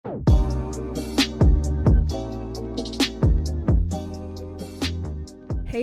Hey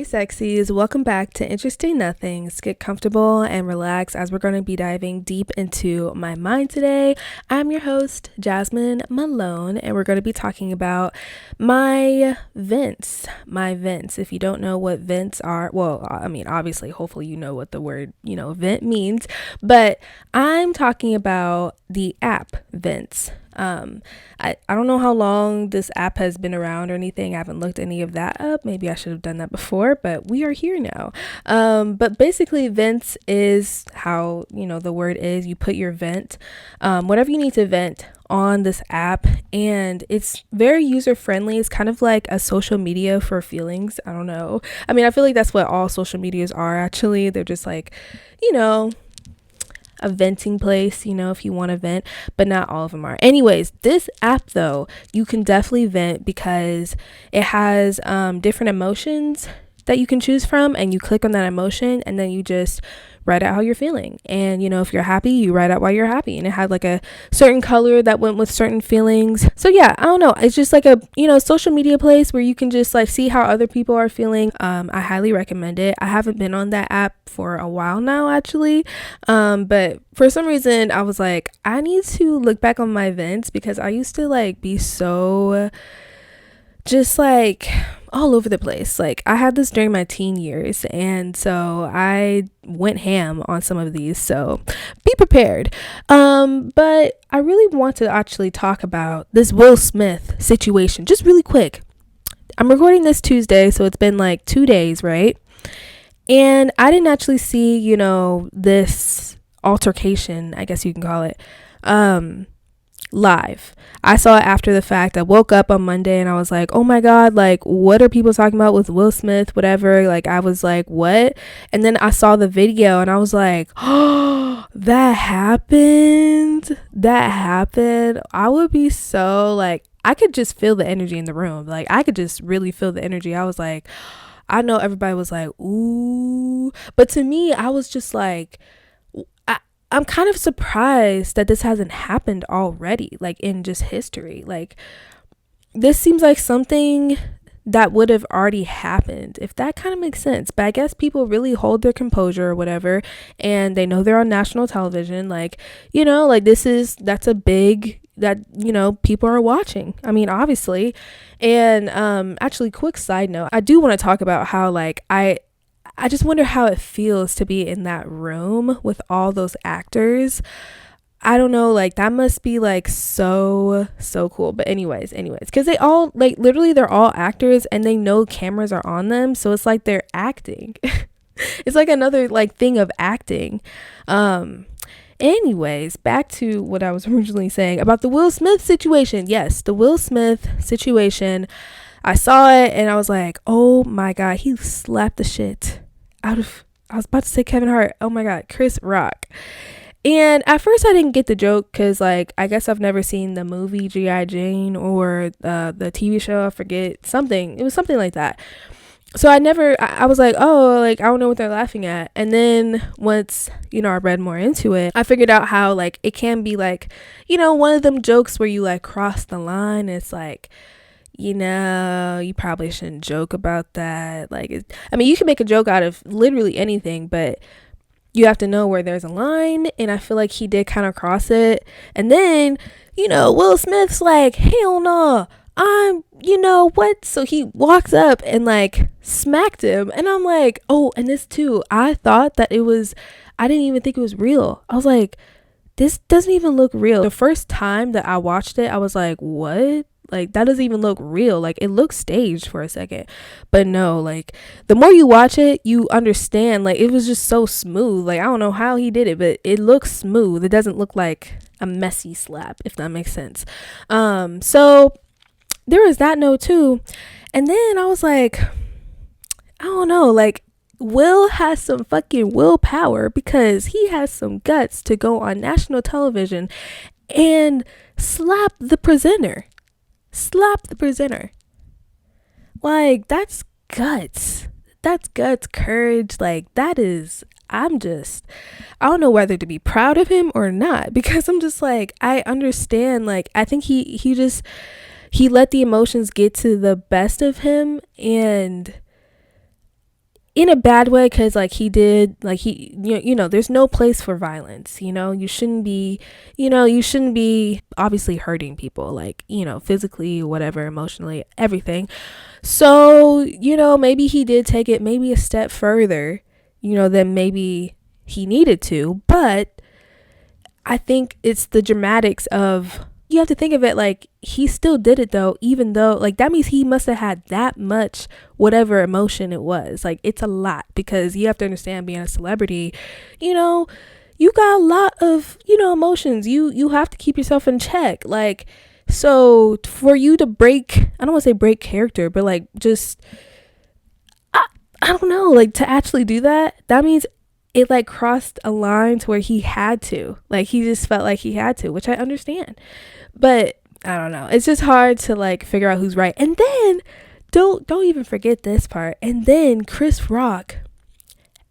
sexies, welcome back to Interesting Nothings. Get comfortable and relax as we're going to be diving deep into my mind today. I'm your host, Jasmine Malone, and we're going to be talking about my vents. If you don't know what vents are, well, I mean, obviously, hopefully you know what the word, vent means, but I'm talking about the app vents. I don't know how long this app has been around or anything. I haven't looked any of that up. Maybe I should have done that before, but we are here now. But basically vents is how, the word is, you put your vent, whatever you need to vent on this app, and it's very user friendly. It's kind of like a social media for feelings. I don't know. I mean, I feel like that's what all social medias are actually. They're just like, a venting place, if you want to vent, but not all of them are. Anyways, this app though, you can definitely vent because it has different emotions that you can choose from, and you click on that emotion and then you just write out how you're feeling. And if you're happy, you write out why you're happy, and it had like a certain color that went with certain feelings. So yeah, I don't know, it's just like a social media place where you can just like see how other people are feeling. I highly recommend it. I haven't been on that app for a while now actually, but for some reason I was like, I need to look back on my vents, because I used to like be so just like all over the place. Like I had this during my teen years, and so I went ham on some of these, so be prepared. But I really want to actually talk about this Will Smith situation just really quick. I'm recording this Tuesday, so it's been like 2 days, right? And I didn't actually see, this altercation, I guess you can call it, live. I saw it after the fact. I woke up on Monday and I was like, oh my god, like what are people talking about with Will Smith, whatever. Like I was like, what? And then I saw the video and I was like, oh, that happened. I would be so like, I could just feel the energy in the room. Like I could just really feel the energy. I was like, I know everybody was like, ooh, but to me I was just like, I'm kind of surprised that this hasn't happened already, like in just history. Like this seems like something that would have already happened, if that kind of makes sense. But I guess people really hold their composure or whatever, and they know they're on national television. Like, like that's a big, that, people are watching. I mean, obviously. And actually, quick side note, I do want to talk about how like I just wonder how it feels to be in that room with all those actors. I don't know, like that must be like so cool. But anyways, because they all like literally they're all actors and they know cameras are on them, so it's like they're acting. It's like another like thing of acting. Anyways, back to what I was originally saying about the Will Smith situation. Yes, the Will Smith situation. I saw it and I was like, oh my god, he slapped the shit out of, I was about to say Kevin Hart. Oh my god, Chris Rock. And at first I didn't get the joke because like I guess I've never seen the movie G.I. Jane or the TV show. I forget, something. It was something like that. So I was like, oh, like I don't know what they're laughing at. And then once I read more into it, I figured out how like it can be like one of them jokes where you like cross the line. It's like, you probably shouldn't joke about that. Like, you can make a joke out of literally anything, but you have to know where there's a line. And I feel like he did kind of cross it. And then, Will Smith's like, hell no, I'm, what? So he walks up and like smacked him. And I'm like, oh, and this too, I thought that I didn't even think it was real. I was like, this doesn't even look real. The first time that I watched it, I was like, what? Like that doesn't even look real. Like it looks staged for a second, but no, like the more you watch it, you understand, like it was just so smooth. Like I don't know how he did it, but it looks smooth. It doesn't look like a messy slap, if that makes sense. So there was that note too. And then I was like, I don't know, like Will has some fucking willpower, because he has some guts to go on national television and slap the presenter. Like that's guts, courage. Like that is I don't know whether to be proud of him or not, because I'm just like, I understand, like, I think he let the emotions get to the best of him, and in a bad way, because like he did, like you know, there's no place for violence. You shouldn't be, obviously hurting people, like, physically, whatever, emotionally, everything. So, maybe he did take it maybe a step further, than maybe he needed to. But I think it's the dramatics of, you have to think of it like he still did it though, even though, like, that means he must have had that much whatever emotion it was. Like, it's a lot, because you have to understand, being a celebrity, you got a lot of, emotions. You have to keep yourself in check. Like, so for you to break, I don't want to say break character, but like, just, I don't know, like, to actually do that means it like crossed a line to where he had to, like, he just felt like he had to, which I understand. But I don't know, it's just hard to like figure out who's right. And then don't even forget this part. And then Chris Rock,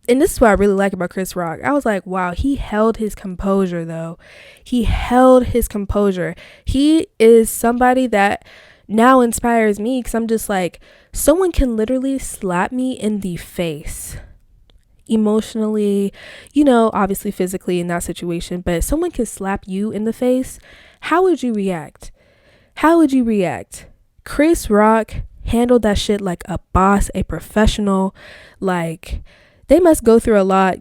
and this is what I really like about Chris Rock. I was like, wow, he held his composure though. He held his composure. He is somebody that now inspires me, because I'm just like, someone can literally slap me in the face emotionally, obviously physically in that situation, but someone can slap you in the face. How would you react? Chris Rock handled that shit like a boss, a professional. Like, they must go through a lot,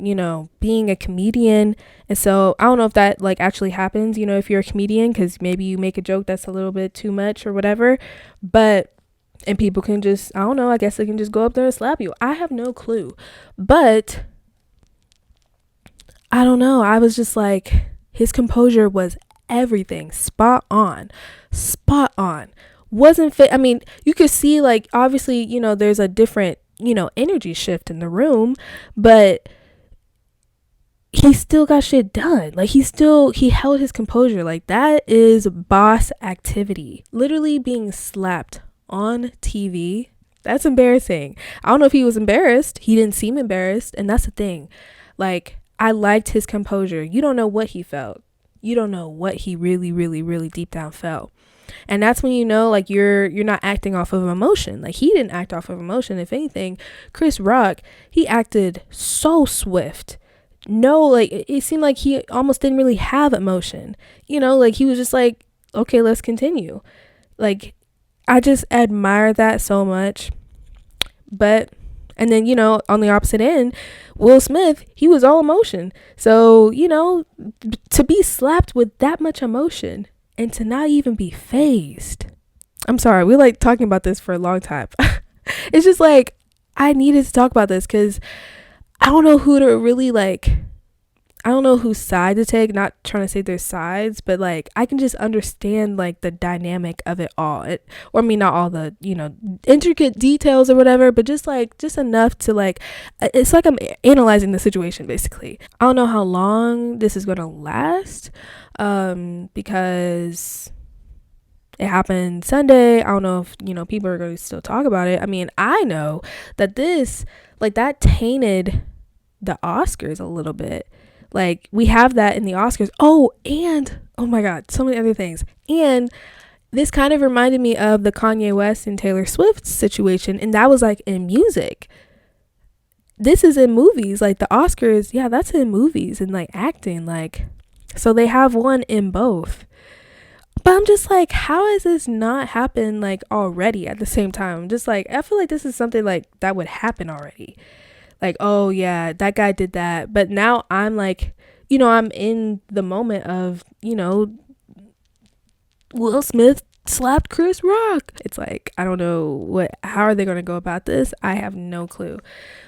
being a comedian. And so I don't know if that like actually happens, if you're a comedian, because maybe you make a joke that's a little bit too much or whatever, and people can just, I don't know, I guess they can just go up there and slap you. I have no clue. But I don't know. I was just like, his composure was everything. Spot on. Wasn't fit. I mean, you could see, like, obviously, there's a different, energy shift in the room, but he still got shit done. Like, he held his composure. Like, that is boss activity. Literally being slapped on TV. That's embarrassing. I don't know if he was embarrassed. He didn't seem embarrassed. And that's the thing. Like, I liked his composure. You don't know what he felt. You don't know what he really, really, really deep down felt. And that's when like you're not acting off of emotion. Like, he didn't act off of emotion. If anything, Chris Rock, he acted so swift. No, like, it seemed like he almost didn't really have emotion. Like, he was just like, okay, let's continue. Like, I just admire that so much. But, and then, on the opposite end, Will Smith, he was all emotion. So, to be slapped with that much emotion and to not even be phased. I'm sorry, we like talking about this for a long time. It's just like, I needed to talk about this, because I don't know who to really like, I don't know whose side to take. Not trying to say their sides, but like, I can just understand like the dynamic of it all. Or I mean, not all the, intricate details or whatever, but just enough to like, it's like I'm analyzing the situation basically. I don't know how long this is going to last, because it happened Sunday. I don't know if, people are going to still talk about it. I mean, I know that this, like, that tainted the Oscars a little bit. Like, we have that in the Oscars. Oh, and, oh my God, so many other things. And this kind of reminded me of the Kanye West and Taylor Swift situation. And that was like in music. This is in movies. Like, the Oscars, yeah, that's in movies and like acting. Like, so they have one in both. But I'm just like, how has this not happened like already at the same time? I'm just like, I feel like this is something like that would happen already. Like, oh yeah, that guy did that. But now I'm like, I'm in the moment of, Will Smith slapped Chris Rock. It's like, I don't know how are they going to go about this? I have no clue.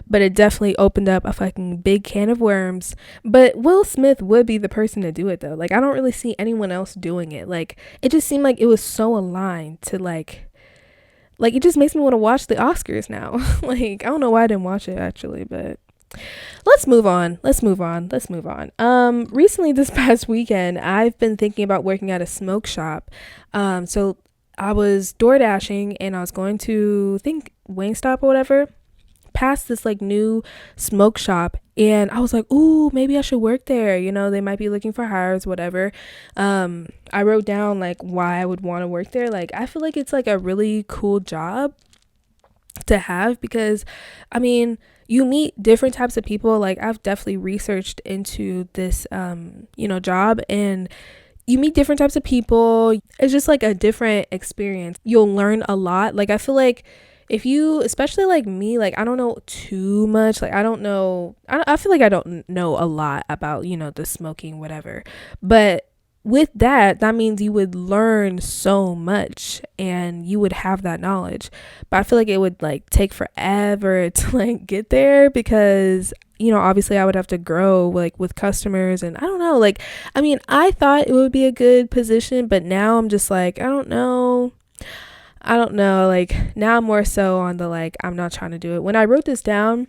But it definitely opened up a fucking big can of worms. But Will Smith would be the person to do it though. Like, I don't really see anyone else doing it. Like, it just seemed like it was so aligned to like, it just makes me want to watch the Oscars now. Like, I don't know why I didn't watch it actually, but let's move on. Recently this past weekend, I've been thinking about working at a smoke shop. So I was door dashing and I was going to Wingstop or whatever, past this like new smoke shop, and I was like, ooh, maybe I should work there, you know, they might be looking for hires, whatever. I wrote down like why I would want to work there. Like, I feel like it's like a really cool job to have, because I mean, you meet different types of people. Like, I've definitely researched into this job, and you meet different types of people. It's just like a different experience. You'll learn a lot. Like, I feel like if you, especially like me, like I don't know too much, like I feel like I don't know a lot about, the smoking, whatever, but with that means you would learn so much and you would have that knowledge. But I feel like it would like take forever to like get there, because obviously I would have to grow like with customers, and I don't know, like, I mean, I thought it would be a good position, but now I'm just like, I don't know, like now I'm more so on the like, I'm not trying to do it. When I wrote this down,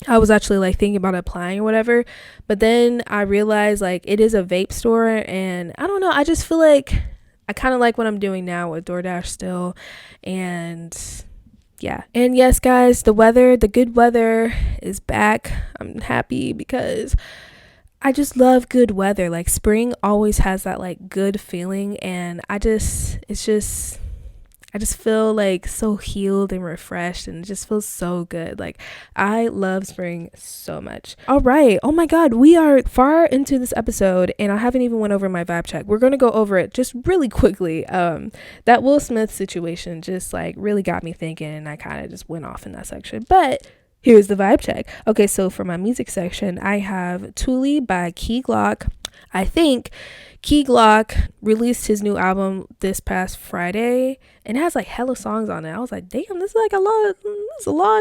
I was actually like thinking about applying or whatever, but then I realized like it is a vape store, and I don't know, I just feel like I kind of like what I'm doing now with DoorDash still. And yeah, and yes guys, the good weather is back. I'm happy because I just love good weather. Like, spring always has that like good feeling, and I just feel like so healed and refreshed, and it just feels so good. Like, I love spring so much. All right. Oh my God. We are far into this episode and I haven't even went over my vibe check. We're going to go over it just really quickly. That Will Smith situation just like really got me thinking, and I kind of just went off in that section. But here's the vibe check. Okay, so for my music section, I have Thule by Key Glock. I think Key Glock released his new album this past Friday, and it has like hella songs on it. I was like, damn, this is like a lot of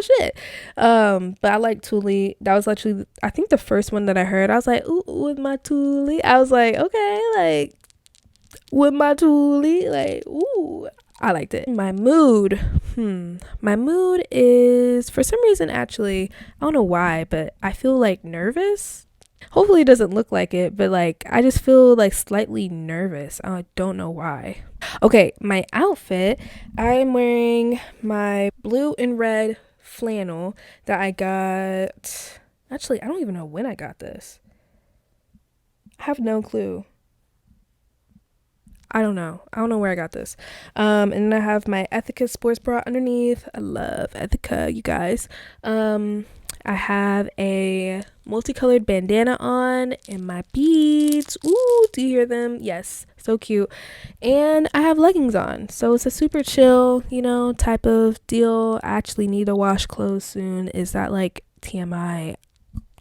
shit. But I like Thule. That was actually, I think, the first one that I heard. I was like, ooh, with my Thule. I was like, okay, like with my Thule, like, ooh, I liked it. My mood is, for some reason, actually, I don't know why, but I feel like nervous. Hopefully it doesn't look like it, but like I just feel like slightly nervous. I don't know why. Okay, my outfit, I'm wearing my blue and red flannel that I got. Actually, I don't even know when I got this. I have no clue. I don't know where I got this. And then I have my Ethica sports bra underneath. I love Ethica, you guys. I have a multicolored bandana on and my beads. Ooh, do you hear them? Yes, so cute. And I have leggings on. So it's a super chill, type of deal. I actually need to wash clothes soon. Is that like TMI?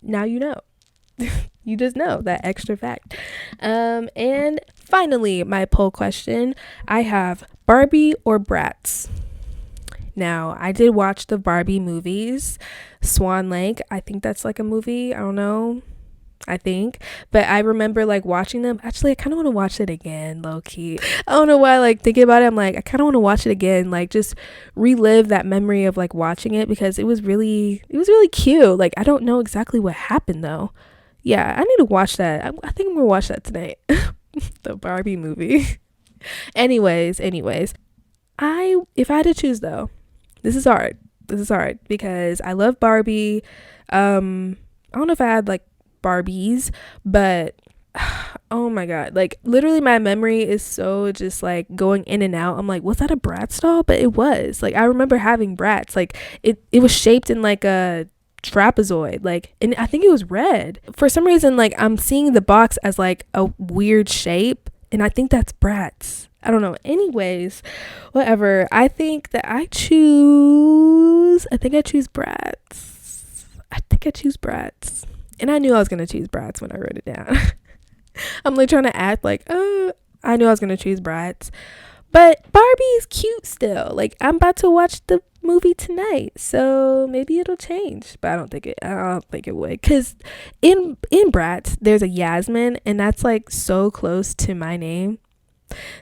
Now you know. You just know that extra fact. And finally, my poll question. I have Barbie or Bratz. Now, I did watch the Barbie movies. Swan Lake, I think that's like a movie. I don't know. I think. But I remember like watching them. Actually, I kind of want to watch it again, low key. I don't know why, like thinking about it, I'm like, I kind of want to watch it again. Like just relive that memory of like watching it, because it was really cute. Like, I don't know exactly what happened though. Yeah, I need to watch that. I think I'm going to watch that tonight. The Barbie movie. Anyways. If I had to choose though, this is hard because I love Barbie. I don't know if I had like Barbies, but oh my God, like literally my memory is so just like going in and out. I'm like, was that a Bratz doll? But it was. Like, I remember having Bratz. Like it was shaped in like a trapezoid, like, and I think it was red. For some reason, like I'm seeing the box as like a weird shape, and I think that's Bratz. I don't know. Anyways, whatever. I think I choose Bratz. And I knew I was going to choose Bratz when I wrote it down. I'm like trying to act like, I knew I was going to choose Bratz. But Barbie's cute still. Like, I'm about to watch the movie tonight, so maybe it'll change. But I don't think it would. Because in Bratz, there's a Yasmin, and that's like so close to my name.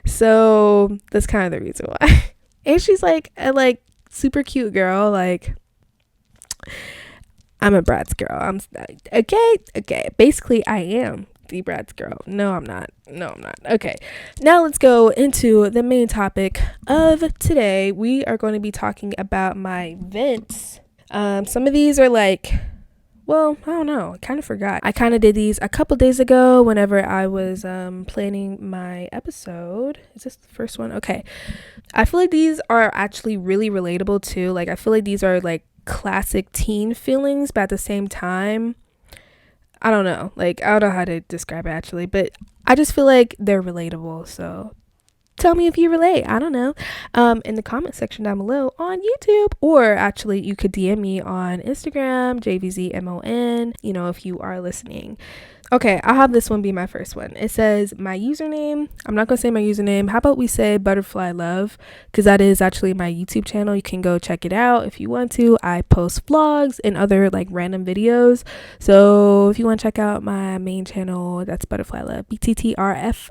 So that's kind of the reason why. And she's like a like super cute girl. Like, I'm a Bratz girl. I'm okay. Basically, I am the Bratz girl. No, I'm not. Okay, now let's go into the main topic of today. We are going to be talking about my vents. Some of these are like Well, I don't know. I kind of forgot. I kind of did these a couple days ago whenever I was planning my episode. Is this the first one? Okay. I feel like these are actually really relatable too. Like, I feel like these are like classic teen feelings, but at the same time, I don't know. Like, I don't know how to describe it actually, but I just feel like they're relatable. So tell me if you relate. I don't know. In the comment section down below on YouTube, or actually you could DM me on Instagram, JVZMON, if you are listening. Okay, I'll have this one be my first one. It says my username. I'm not gonna say my username. How about we say bttrflyLuv, because that is actually my YouTube channel. You can go check it out if you want to. I post vlogs and other like random videos. So if you want to check out my main channel, that's bttrflyLuv, bttrflyLuv.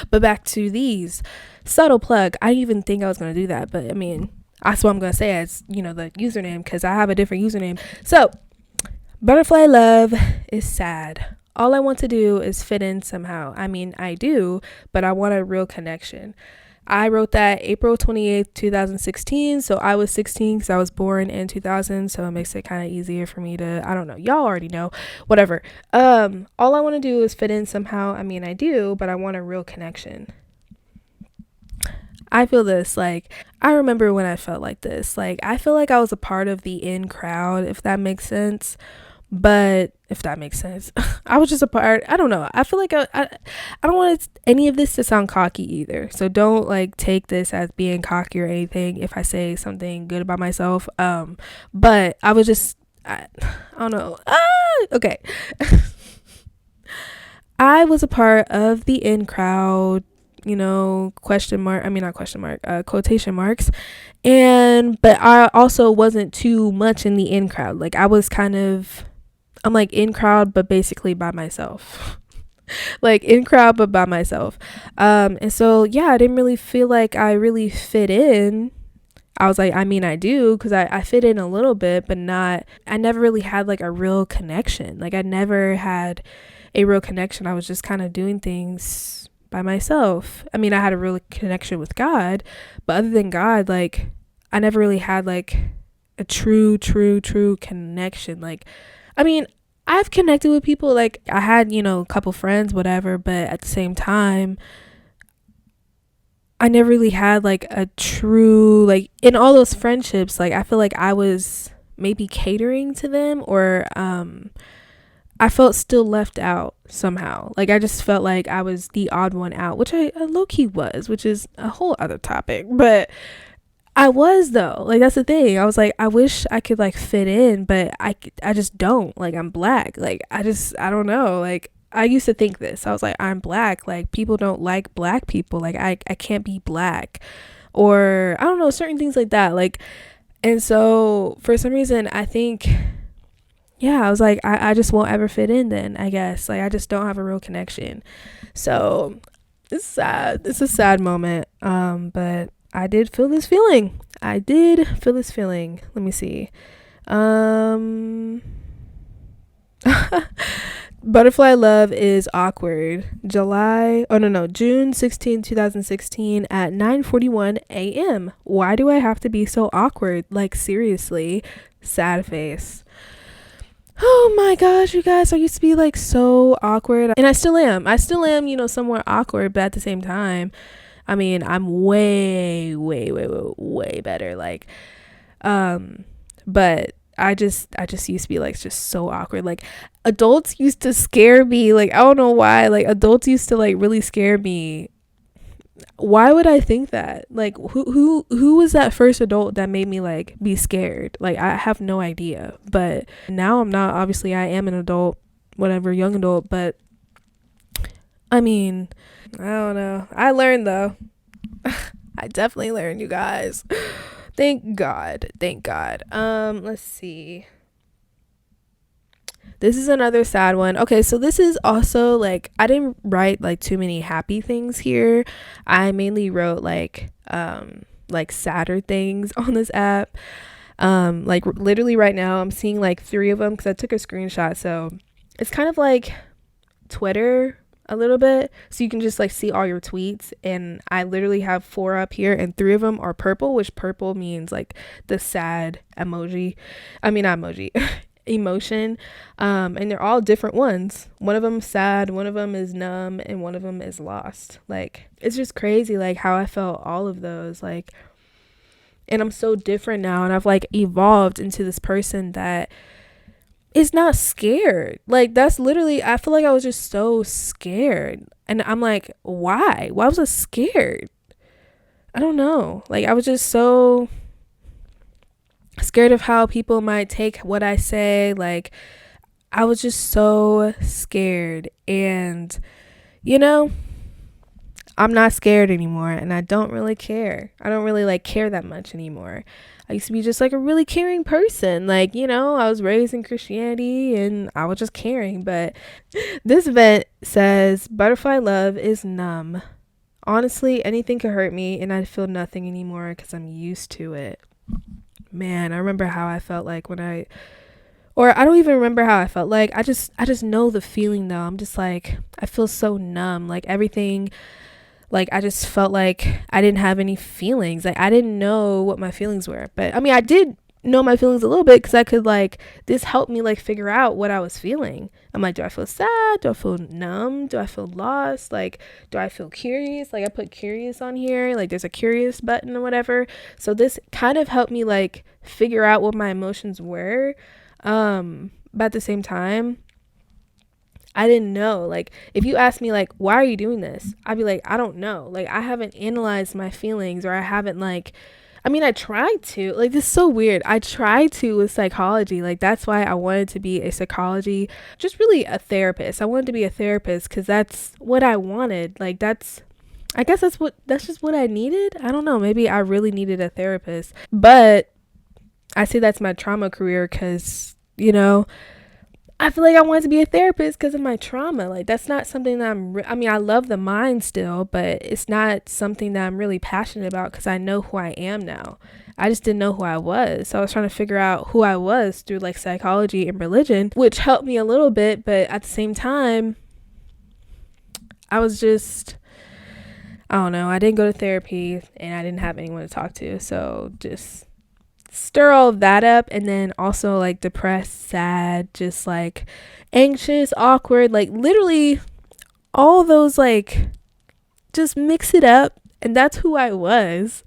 But back to these. Subtle plug. I didn't even think I was gonna do that, but I mean, that's what I'm gonna say as the username, because I have a different username. So bttrflyLuv is sad. All I want to do is fit in somehow. I mean, I do, but I want a real connection. I wrote that April 28th, 2016. So I was 16 because I was born in 2000. So it makes it kind of easier for me to, I don't know. Y'all already know. Whatever. All I want to do is fit in somehow. I mean, I do, but I want a real connection. I feel this, like, I remember when I felt like this. Like, I feel like I was a part of the in crowd, if that makes sense. But if that makes sense, I was just a part. I don't know. I feel like I don't want any of this to sound cocky either. So don't like take this as being cocky or anything if I say something good about myself. But I was just, I don't know. Okay. I was a part of the in crowd, quotation marks. But I also wasn't too much in the in crowd. Like I'm like in crowd, but basically by myself. Like in crowd, but by myself. And so, yeah, I didn't really feel like I really fit in. I was like, I mean, I do, because I fit in a little bit, but I never really had like a real connection. Like I never had a real connection. I was just kind of doing things by myself. I mean, I had a real connection with God, but other than God, like I never really had like a true connection. Like, I mean, I've connected with people, like I had, a couple friends, whatever, but at the same time, I never really had like a true, like in all those friendships, like I feel like I was maybe catering to them, or I felt still left out somehow. Like I just felt like I was the odd one out, which I low-key was, which is a whole other topic, but I was though. Like that's the thing. I was like, I wish I could like fit in, but I just don't. Like I'm black. Like I don't know. Like I used to think this. I was like, I'm black. Like people don't like black people. Like I can't be black, or I don't know, certain things like that. Like, and so for some reason I think, yeah, I was like, I just won't ever fit in then, I guess. Like I just don't have a real connection. So it's sad. It's a sad moment. But I did feel this feeling. Let me see. bttrflyLuv is awkward. June 16, 2016 at 9:41 a.m. Why do I have to be so awkward? Like seriously, sad face. Oh my gosh, you guys, I used to be like so awkward, and I still am, somewhat awkward, but at the same time, I mean, I'm way better. Like, but I just used to be like just so awkward. Like adults used to scare me. Like, I don't know why. Like adults used to like really scare me. Why would I think that? Like who was that first adult that made me like be scared? Like I have no idea. But now I'm not. Obviously I am an adult, whatever, young adult, but I mean, I don't know. I learned though. I definitely learned, you guys. Thank God. Let's see. This is another sad one. Okay, so this is also like, I didn't write like too many happy things here. I mainly wrote like sadder things on this app. Like literally right now I'm seeing like 3 of them because I took a screenshot. So it's kind of like Twitter, a little bit so you can just like see all your tweets. And I literally have 4 up here and 3 of them are purple, which purple means like the sad emoji. I mean, not emoji. Emotion. And they're all different ones. One of them sad, one of them is numb, and one of them is lost. Like, it's just crazy like how I felt all of those, like, and I'm so different now, and I've like evolved into this person that is not scared. Like, that's literally, I feel like I was just so scared, and I'm like, why was I scared? I don't know. Like, I was just so scared of how people might take what I say. Like, I was just so scared. And you know, I'm not scared anymore, and I don't really care. I don't really like care that much anymore. I used to be just like a really caring person. Like, you know, I was raised in Christianity and I was just caring. But this event says butterfly love is numb. Honestly, anything could hurt me and I feel nothing anymore because I'm used to it. Man, I remember how I felt like when I don't even remember how I felt like. I just know the feeling though. I'm just like, I feel so numb. Like, everything, like, I just felt like I didn't have any feelings. Like, I didn't know what my feelings were. But I mean, I did know my feelings a little bit because I could like, this helped me like figure out what I was feeling. I'm like, do I feel sad? Do I feel numb? Do I feel lost? Like, do I feel curious? Like, I put curious on here. Like, there's a curious button or whatever. So this kind of helped me like figure out what my emotions were. But at the same time, I didn't know. Like, if you ask me like, why are you doing this? I'd be like, I don't know. Like, I haven't analyzed my feelings, or I haven't like, I mean, I tried to. Like, this is so weird. I tried to with psychology. Like, that's why I wanted to be a psychology, just really a therapist. I wanted to be a therapist because that's what I wanted. Like, I guess that's just what I needed. I don't know. Maybe I really needed a therapist. But I say that's my trauma career because, you know, I feel like I wanted to be a therapist because of my trauma. Like, that's not something that I mean, I love the mind still, but it's not something that I'm really passionate about because I know who I am now. I just didn't know who I was. So I was trying to figure out who I was through like psychology and religion, which helped me a little bit. But at the same time, I was just, I don't know. I didn't go to therapy and I didn't have anyone to talk to. So just stir all of that up, and then also like depressed, sad, just like anxious, awkward, like literally all those, like, just mix it up. And that's who I was.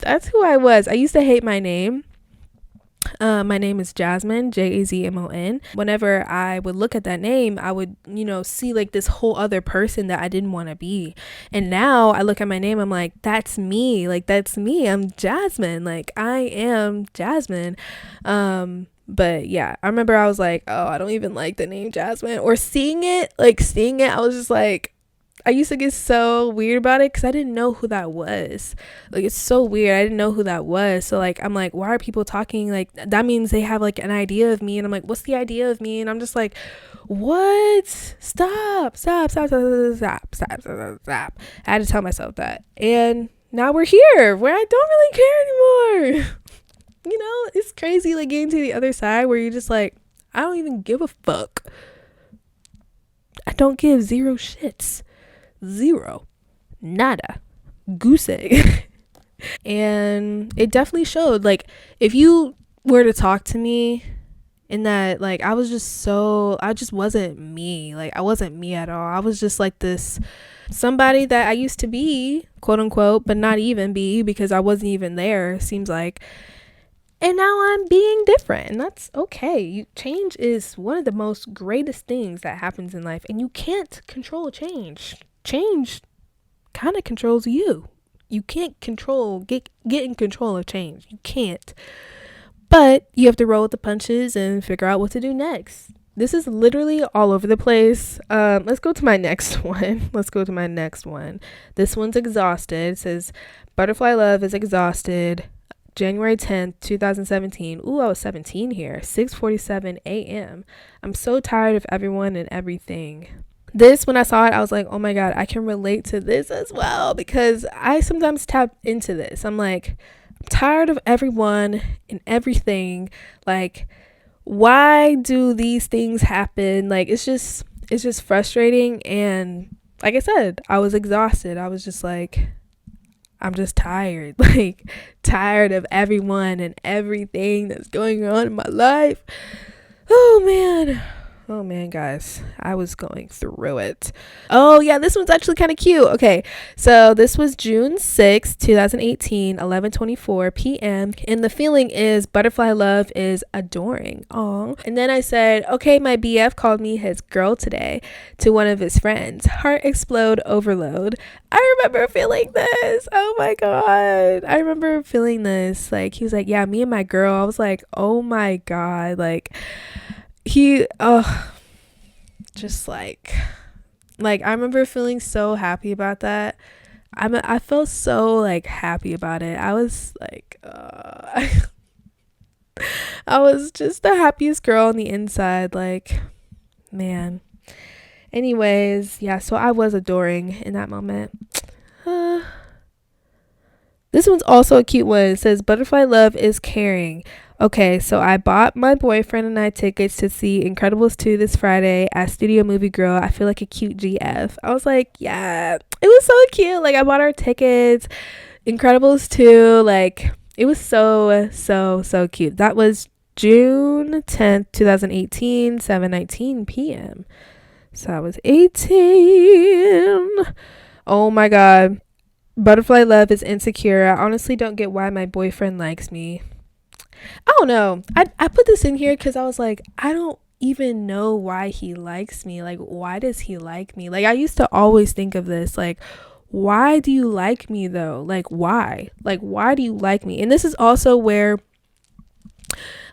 I used to hate my name. My name is Jasmine, Jazmon. Whenever I would look at that name, I would, you know, see like this whole other person that I didn't want to be. And now I look at my name, I'm like, that's me. Like, that's me. I'm Jasmine. Like, I am Jasmine. But yeah, I remember I was like, oh, I don't even like the name Jasmine. Or seeing it, I was just like, I used to get so weird about it because I didn't know who that was. Like, it's so weird. I didn't know who that was. So like, I'm like, why are people talking? Like, that means they have like an idea of me. And I'm like, what's the idea of me? And I'm just like, what? Stop. I had to tell myself that. And now we're here where I don't really care anymore. You know, it's crazy like getting to the other side where you're just like, I don't even give a fuck. I don't give 0 shits. 0. Nada. Goose egg. And it definitely showed. Like, if you were to talk to me in that, like, I just wasn't me. Like, I wasn't me at all. I was just like this somebody that I used to be, quote unquote, but not even be because I wasn't even there, seems like. And now I'm being different, and that's okay. Change is one of the most greatest things that happens in life, and you can't control change. Change kind of controls you. You can't get in control of change. You can't. But you have to roll with the punches and figure out what to do next. This is literally all over the place. Let's go to my next one. This one's exhausted. It says, Butterfly Love is exhausted. January 10th, 2017. Ooh, I was 17 here. 6:47 a.m. I'm so tired of everyone and everything. This, when I saw it, I was like, oh my God, I can relate to this as well, because I sometimes tap into this. I'm like, I'm tired of everyone and everything. Like, why do these things happen? Like, it's just frustrating. And like I said, I was exhausted. I was just like, I'm just tired. Like, tired of everyone and everything that's going on in my life. Oh man. Oh man, guys, I was going through it. Oh yeah, this one's actually kind of cute. Okay, so this was June 6th, 2018, 11:24 p.m. And the feeling is butterfly love is adoring. Aw. And then I said, okay, my BF called me his girl today to one of his friends. Heart explode overload. I remember feeling this. Oh my god. I remember feeling this. Like, he was like, yeah, me and my girl. I was like, oh my god. Like, just like I remember feeling so happy about that. I felt so like happy about it. I was like I was just the happiest girl on the inside. Like, man. Anyways, yeah, so I was adoring in that moment. This one's also a cute one. It says butterfly love is caring. Okay, so I bought my boyfriend and I tickets to see Incredibles 2 this Friday at Studio Movie Girl. I feel like a cute GF. I was like, yeah, it was so cute. Like, I bought our tickets. Incredibles 2, like, it was so cute. That was June 10th, 2018, 7:19 p.m. So I was 18. Oh my god. Butterfly love is insecure. I honestly don't get why my boyfriend likes me. I don't know. I put this in here because I was like, I don't even know why he likes me. Like, why does he like me? Like, I used to always think of this, like, why do you like me though? Like, why? Like, why do you like me? And this is also where,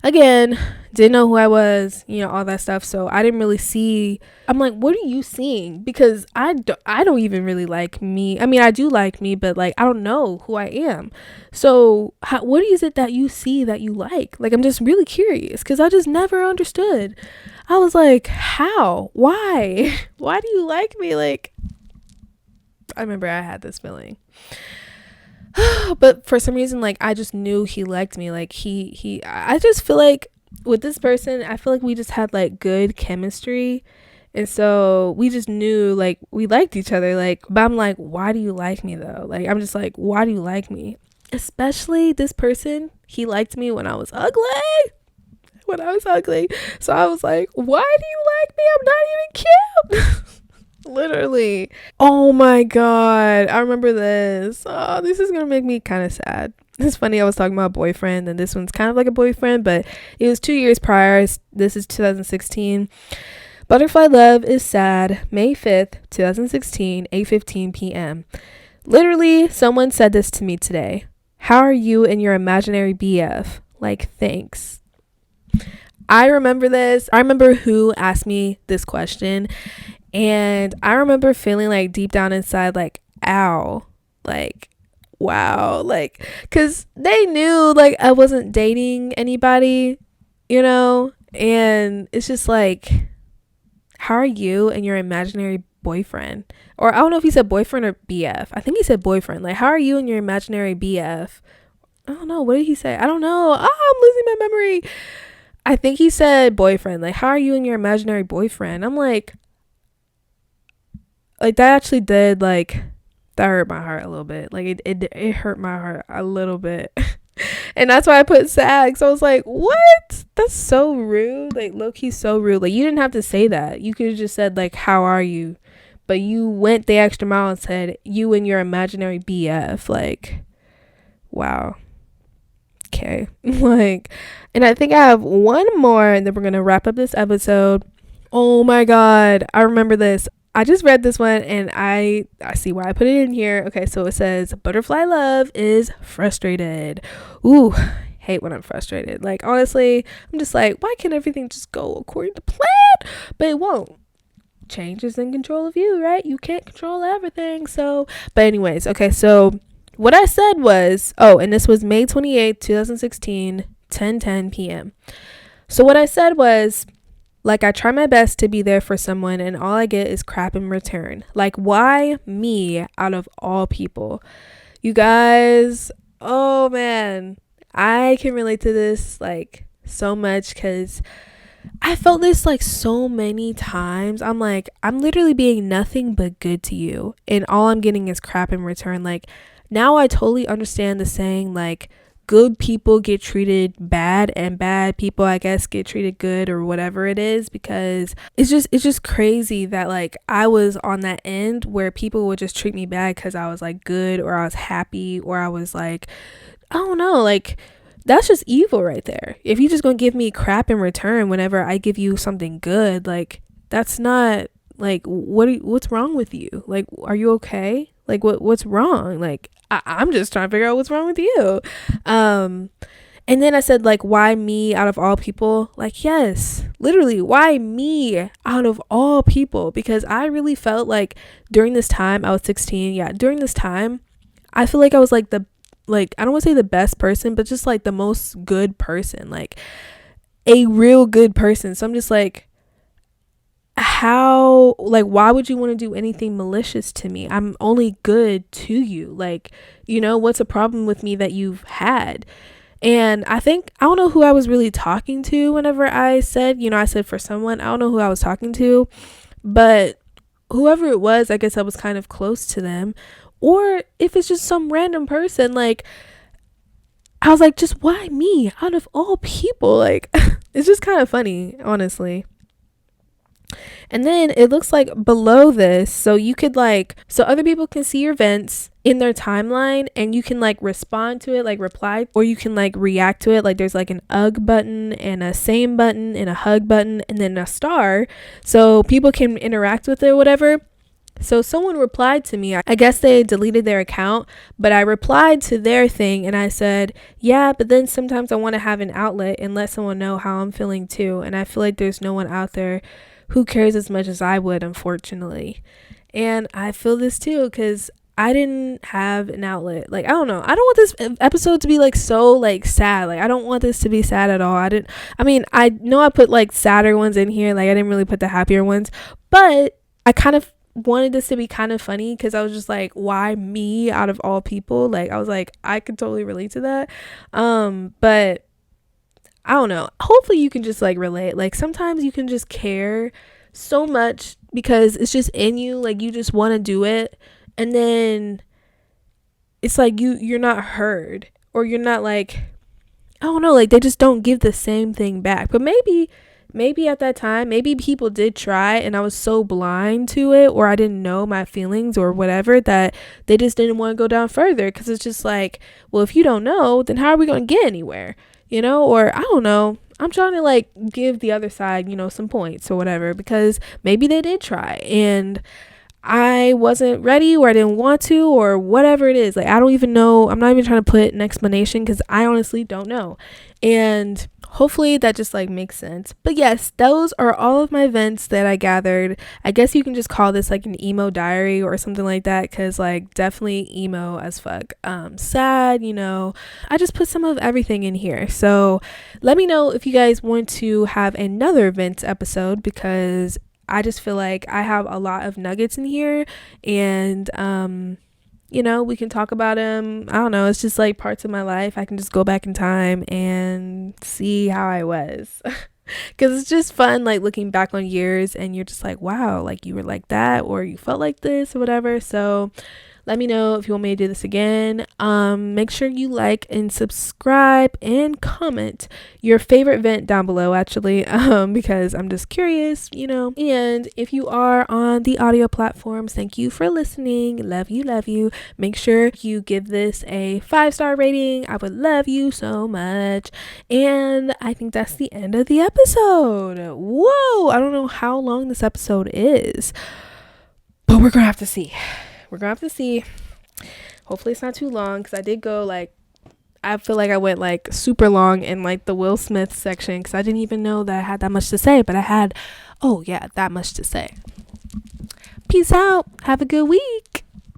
again, didn't know who I was, all that stuff. So I didn't really see. I'm like, what are you seeing? Because I don't even really like me. I mean, I do like me, but like, I don't know who I am. So what is it that you see that you like? Like, I'm just really curious because I just never understood. I was like, how? Why? Why do you like me? Like, I remember I had this feeling. But for some reason, like, I just knew he liked me. Like, I just feel like with this person, I feel like we just had like good chemistry, and so we just knew like we liked each other. Like, but I'm like, why do you like me though? Like, I'm just like, why do you like me? Especially this person, he liked me when I was ugly. So I was like, why do you like me? I'm not even cute. Literally. Oh my god, I remember this. Oh, this is gonna make me kind of sad. It's funny, I was talking about boyfriend, and this one's kind of like a boyfriend, but it was 2 years prior. This is 2016. Butterfly love is sad. May 5th, 2016, 8:15 p.m. Literally, someone said this to me today. How are you and your imaginary BF? Like, thanks. I remember this. I remember who asked me this question, and I remember feeling like deep down inside, like, ow, like, wow, like, because they knew like I wasn't dating anybody, and it's just like, how are you and your imaginary boyfriend? Or I don't know if he said boyfriend or BF. I think he said boyfriend. Like, how are you and your imaginary BF? I don't know. What did he say? I don't know. I'm losing my memory. I think he said boyfriend. Like, how are you and your imaginary boyfriend? I'm like that actually did, like, that hurt my heart a little bit. Like, it hurt my heart a little bit. And that's why I put sad. So I was like, what? That's so rude. Like, low-key so rude. Like, you didn't have to say that. You could have just said, like, how are you? But you went the extra mile and said, you and your imaginary BF. Like, wow. Okay. Like, and I think I have one more, and then we're going to wrap up this episode. Oh my God. I remember this. I just read this one, and I see why I put it in here. Okay, so it says, butterfly love is frustrated. Ooh, hate when I'm frustrated. Like, honestly, I'm just like, why can't everything just go according to plan? But it won't. Change is in control of you, right? You can't control everything. So, but anyways, okay, so what I said was, and this was May 28th, 2016, 10:10 p.m. So what I said was, like, I try my best to be there for someone, and all I get is crap in return. Like, why me out of all people? You guys, oh man, I can relate to this, like, so much, because I felt this like so many times. I'm like, I'm literally being nothing but good to you, and all I'm getting is crap in return. Like, now I totally understand the saying, like, good people get treated bad and bad people, I guess, get treated good, or whatever it is, because it's just crazy that like I was on that end where people would just treat me bad because I was like good, or I was happy, or I was like, I don't know, like, that's just evil right there. If you just gonna give me crap in return whenever I give you something good, like, that's not, like, what's wrong with you? Like, are you okay? Like, what's wrong? Like, I'm just trying to figure out what's wrong with you. um and then I said, like, why me out of all people? Like, yes, literally, why me out of all people? Because I really felt like during this time, I was 16. Yeah, during this time, I feel like I was like I don't want to say the best person, but just like the most good person, like a real good person. So I'm just like, how, like, why would you want to do anything malicious to me? I'm only good to you. Like, what's a problem with me that you've had? And I don't know who I was really talking to whenever I said, I said for someone. I don't know who I was talking to, but whoever it was, I guess I was kind of close to them. Or if it's just some random person, like, I was like, just why me out of all people? Like, it's just kind of funny, honestly. And then it looks like below this, so you could like, so other people can see your vents in their timeline, and you can like respond to it, like reply, or you can like react to it. Like, there's like an UG button and a same button and a hug button and then a star, so people can interact with it or whatever. So someone replied to me. I guess they deleted their account, but I replied to their thing and I said, yeah, but then sometimes I want to have an outlet and let someone know how I'm feeling too. And I feel like there's no one out there who cares as much as I would, unfortunately. And I feel this too, because I didn't have an outlet. Like, I don't know. I don't want this episode to be like so like sad. Like, I don't want this to be sad at all. I know I put like sadder ones in here. Like, I didn't really put the happier ones, but I kind of wanted this to be kind of funny because I was just like, why me out of all people? Like, I was like, I could totally relate to that. But I don't know. Hopefully you can just like relate. Like, sometimes you can just care so much because it's just in you. Like, you just want to do it, and then it's like you're not heard, or you're not like, I don't know, like they just don't give the same thing back. But maybe at that time, maybe people did try and I was so blind to it, or I didn't know my feelings or whatever, that they just didn't want to go down further, because it's just like, well, if you don't know, then how are we going to get anywhere? Or I don't know. I'm trying to like give the other side, some points or whatever, because maybe they did try and I wasn't ready, or I didn't want to, or whatever it is. Like, I don't even know. I'm not even trying to put an explanation because I honestly don't know. And hopefully that just like makes sense. But yes, those are all of my events that I gathered. I guess you can just call this like an emo diary or something like that, because like definitely emo as fuck. Sad, I just put some of everything in here. So let me know if you guys want to have another events episode, because I just feel like I have a lot of nuggets in here, and we can talk about them. I don't know, it's just like parts of my life. I can just go back in time and see how I was. Because it's just fun, like looking back on years and you're just like, wow, like you were like that, or you felt like this or whatever. So let me know if you want me to do this again. Make sure you like and subscribe and comment your favorite vent down below, actually, because I'm just curious, And if you are on the audio platforms, thank you for listening. Love you, love you. Make sure you give this a 5-star rating. I would love you so much. And I think that's the end of the episode. Whoa, I don't know how long this episode is, but we're gonna have to see. Hopefully it's not too long, because I did go like, I feel like I went like super long in like the Will Smith section, because I didn't even know that I had that much to say, but I had, that much to say. Peace out. Have a good week.